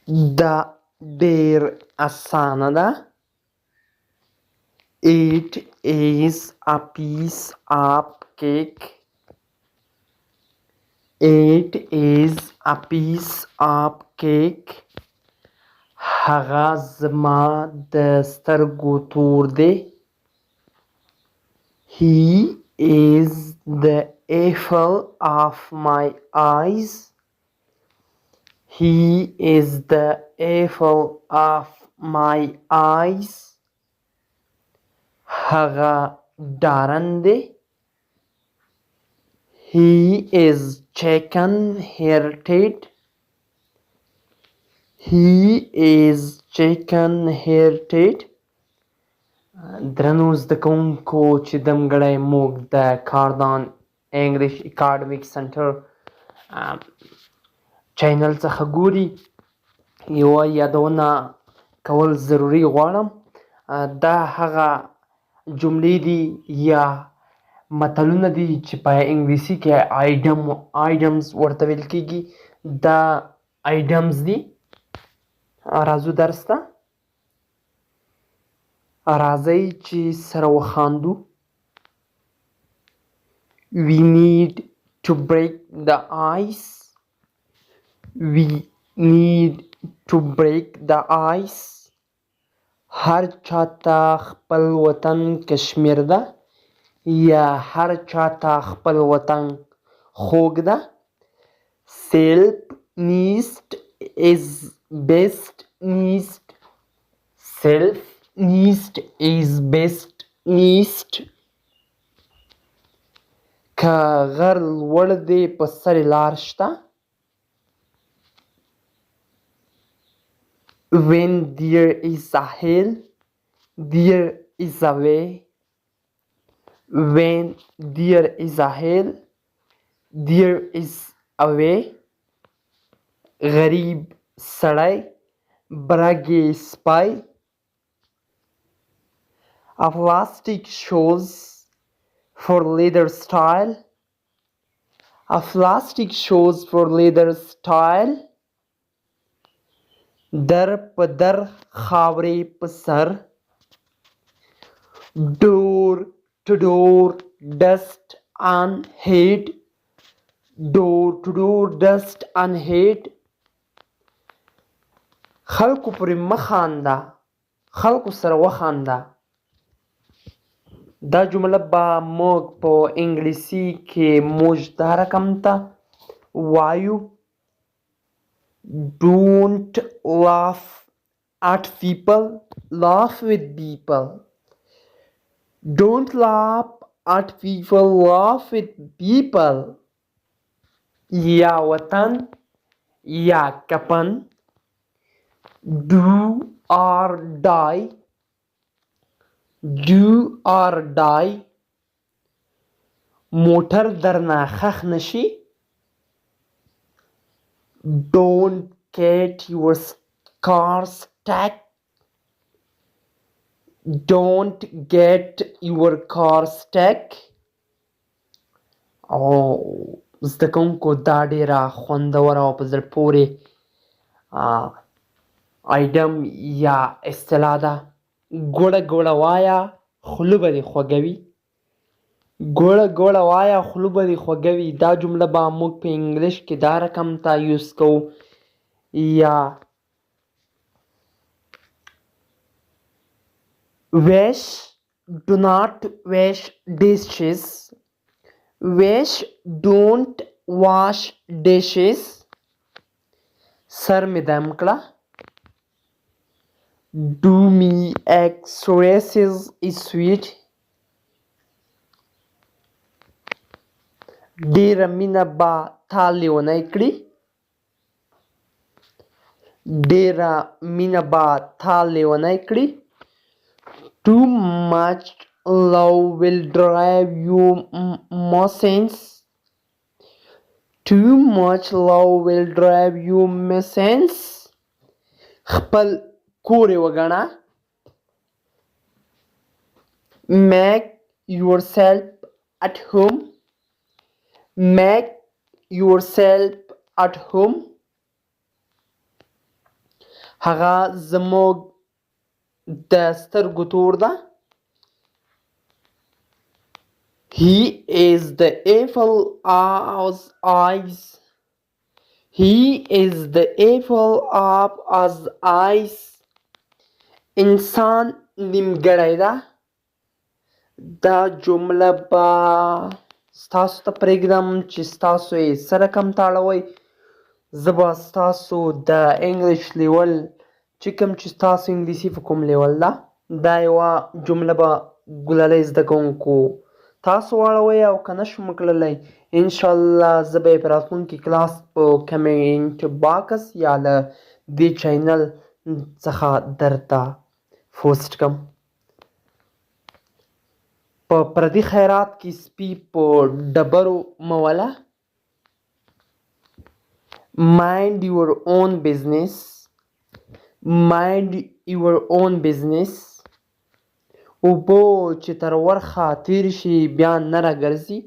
دا ډیر اسانه ده. It is a piece of cake. It is a piece of cake. هغه زما د سترګو تور دی. He is the apple of my eyes. He is the apple of my eyes. هغه ډارن دی. He is chicken-hearted. He is chicken-hearted. درنو زده کوونکو چې دمګړی موږ د کاردان انګلیش اکاډمیک سنټر چینل څخه ګوري، یوه یادونه کول ضروري غواړم. دا هغه جملې دي یا متلونه دي چې په انګلیسي کې ایډمز ورته ویل کېږي. دا ایډمز دي. راځو درس ته. راځئ چې سره وخاندو. We need to break the ice. We need to break the ice. هر چاته خپل وطن کشمیر ده یا هر چاته خپل وطن خوږ ده. Self neist is best neist. Self neist is best neist. که غر لوړ دی په سر لار شته. When there is a hill, there is a way. When there is a hill, there is a way. غریب سړی برګې سپی. A plastic shoes for leather style. A plastic shoes for leather style. در په در خاورې په سر. Door to door dust on head. Door to door dust on head. خلکو پرې مخانده، خلکو سره وخانده. دا جمله به موږ په انګلیسي کې موږ دا رقم ته وایو. Don't laugh at people, laugh with people. Don't laugh at people, laugh with people. یا وطن یا کپن. Do or die. Do or die. موټر درنه خخ نشي. Don't get your car stuck. Don't get your car stuck. زده کوونکو دا ډېره خوندوره او په زړه پورې ایډم یا اصطلاح ده. ګوړه ګوړه وایه خوله به دې خوږوي. ګوړه ګوړه وایه خوله به دې خوږوي. دا جمله به موږ په انګلیش کې دا رقم ته یوز کوو. یا wash, do not wash dishes. Wash, don't wash dishes. سر مې دم کړه. Do me exercises is sweet. ډېره مینه به تا لیونی کړي. ډېره مینه به تا لیونی کړي. Too much love will drive you nonsense. Too much love will drive you nonsense. خپل کور یې وګڼه. Make yourself at home. Make yourself at home. هغه زموږ د سترګو تور ده. He is the apple of eyes. He is the apple of his eyes. انسان نیمګړی ده. دا جمله به ستاسو ته پرېږدم چې ستاسو یې سره کم تاړوئ. زه به ستاسو د انګلیش لیول چې کوم چې ستاسو انګلیسي په کوم لیول ده دا یوه جمله به ګلالۍ زده کوونکو تاسو واړوئ او که نه شم کړلی انشاءالله زه به یې په راتلونکي کلاس په کمنټ باکس یا له دې چینل څخه درته پوسټ کړم. په پردي خیرات کې سپي په ډبرو مه وله. Mind your own business. Mind your own business. اوبه چې تر ورخه تیر شي بیا نه راګرځي.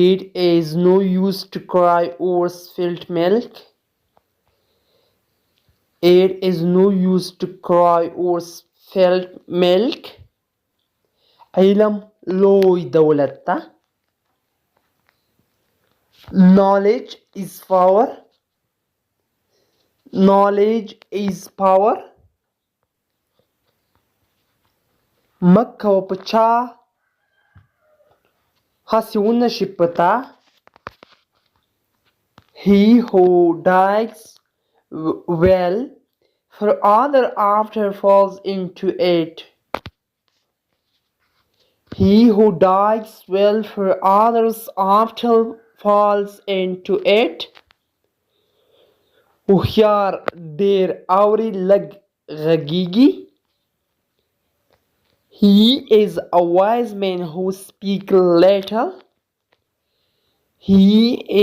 It is no use to cry over spilt milk. It is no use to cry over spilt milk. علم لوی دولت ده. Knowledge is power. Knowledge is power. مه کوه په چا هسې ونه شي په تا. He who digs well for other after falls into it. He who digs well for others after falls into it. هوښیار ډېر اوري لږ غږیږي. He is a wise man who speaks little. He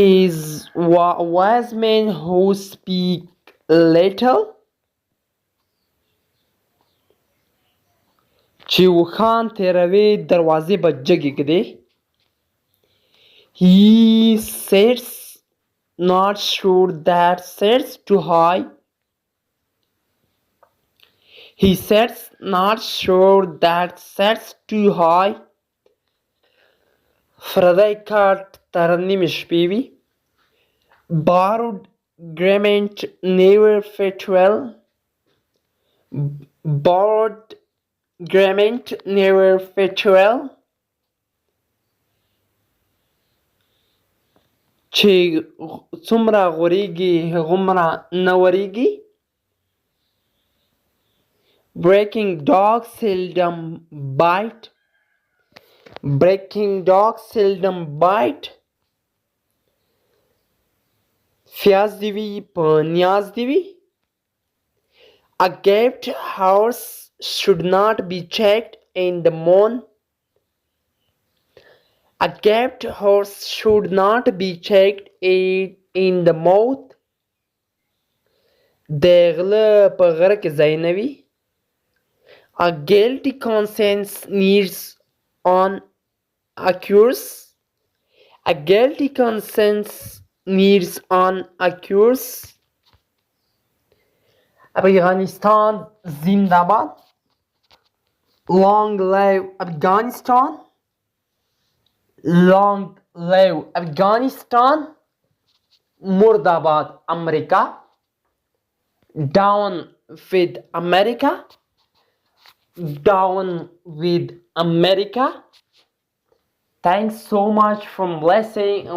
is a wise man who speaks little. چې اوښان تېروي دروازې به جګې ږدي. He sits not sure that sits too high. He sits not sure that sits too high. پردی کاټ تر نیمې شپې وي. Borrowed garment never fit well. Borrowed garment never fit well. چې څومره غوریږي هغومره نه ورېږي. Breaking dogs seldom bite. Breaking dogs seldom bite. پیاز دی وي په نیاز دی وي. A gift horse should not be checked in the moon. A gift horse should not be checked in the mouth. د غله په غره کې ځای نه وي. A guilty conscience needs an accuse. A guilty conscience needs an accuse. Afghanistan zindabad. Long live Afghanistan. Long live Afghanistan. Murdabad America. Down with America. Down with America. Thanks so much for listening